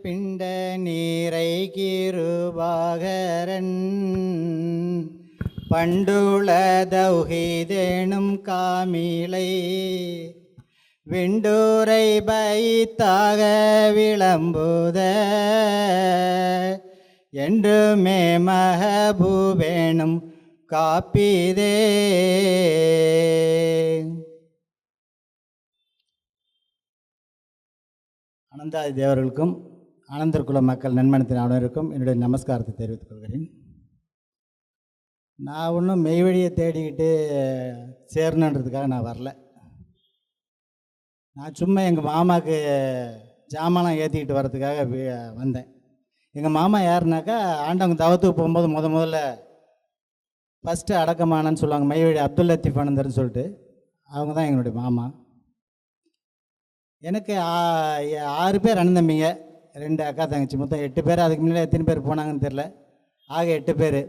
பிண்ட நீரை கிருபாகரன் பண்டுள தௌஹீதெனும் காமிலை விண்டூரை பைத்தாக விளம்புத என்றுமே மஹபூபேனும் காப்பிதே. அனந்தாதி தேவர்களுக்கும் ஆனந்தர் குல மக்கள் நன்மனத்தின் அனைவருக்கும் என்னுடைய நமஸ்காரத்தை தெரிவித்துக் கொள்கிறேன். நான் ஒன்றும் மெய்வழியை தேடிக்கிட்டு சேரணுன்றதுக்காக நான் வரல. நான் சும்மா எங்கள் மாமாவுக்கு ஜாமான் ஏற்றிக்கிட்டு வர்றதுக்காக வந்தேன். எங்கள் மாமா யாருனாக்கா ஆண்டவங்க தவத்துக்கு போகும்போது முதல்ல ஃபஸ்ட்டு அடக்கமானன்னு சொல்லுவாங்க, மெய்வழி அப்துல் லத்தீஃப் ஆனந்தர்னு சொல்லிட்டு. அவங்க தான் எங்களுடைய மாமா. எனக்கு 6 பேர் அண்ணன் தம்பிங்க, 2 அக்கா தங்கச்சி, மொத்தம் 8 பேர். அதுக்கு முன்னாடி எத்தனை பேர் போனாங்கன்னு தெரில, ஆக 8 பேர்.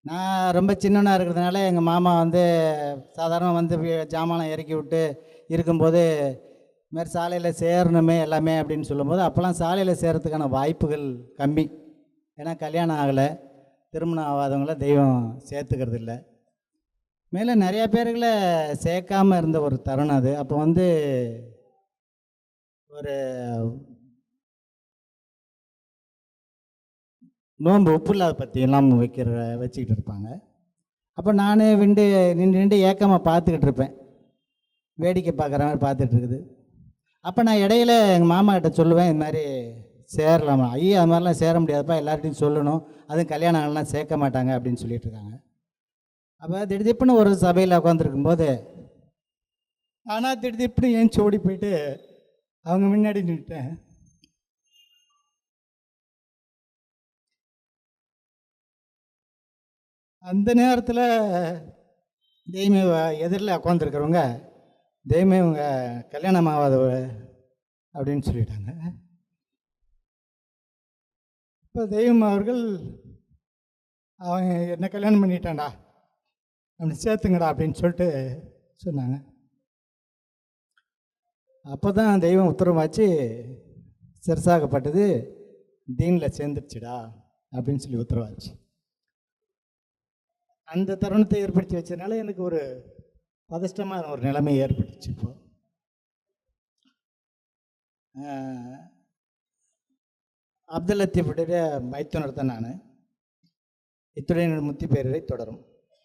நான் ரொம்ப சின்னவனாக இருக்கிறதுனால எங்கள் மாமா சாதாரணமாக ஜாமானை இறக்கி விட்டு இருக்கும்போது இதுமாதிரி சாலையில் சேரணுமே எல்லாமே அப்படின்னு சொல்லும்போது, அப்போல்லாம் சாலையில் சேரத்துக்கான வாய்ப்புகள் கம்மி. ஏன்னா கல்யாணம் ஆகலை, திருமணம் ஆகாதவங்கள தெய்வம் சேர்த்துக்கிறது இல்லை. மேலே நிறையா பேர்களை சேர்க்காமல் இருந்த ஒரு தருணம் அது. அப்போ ஒரு நோன்பு உப்புல்லாத பற்றியெல்லாம் வச்சுக்கிட்டு இருப்பாங்க. அப்போ நான் நின்று ஏக்கமாக பார்த்துக்கிட்டு இருப்பேன், வேடிக்கை பார்க்குற மாதிரி பார்த்துட்டு இருக்குது. அப்போ நான் இடையில எங்கள் மாமா கிட்ட சொல்லுவேன், இது மாதிரி சேரலாமா? ஐயா அது மாதிரிலாம் சேர முடியாதுப்பா, எல்லார்ட்டையும் சொல்லணும், அதுவும் கல்யாணம் ஆகலாம் சேர்க்க மாட்டாங்க அப்படின்னு சொல்லிட்டு இருக்காங்க. அப்போ திடீர்னு ஒரு சபையில் உட்காந்துருக்கும்போது ஆனால் திடீர்னு ஏன் ஓடி போயிட்டு அவங்க முன்னாடி நின்றுட்டேன். அந்த நேரத்தில் தெய்வமே எதிரில் உட்காந்துருக்கிறவங்க, தெய்வமே இவங்க கல்யாணம் ஆகாத அப்படின்னு சொல்லிட்டாங்க. இப்போ தெய்வம் அவர்கள், அவங்க என்ன கல்யாணம் பண்ணிட்டான்டா, அவனை சேர்த்துங்கடா அப்படின்னு சொல்லிட்டு சொன்னாங்க. அப்போ தான் தெய்வம் உத்தரவாச்சு, சிறசாகப்பட்டது தீனில் சேர்ந்துடுச்சுடா அப்படின்னு சொல்லி உத்தரவாச்சு. அந்த தருணத்தை ஏற்படுத்தி வச்சதுனால எனக்கு ஒரு பதஷ்டமான ஒரு நிலைமை ஏற்பட்டுச்சு. இப்போ அப்துல் லத்தீஃபுடைய மைத்துனர் தான் நான். இத்துடன் என்னோட முத்தி பேரரை தொடரும்.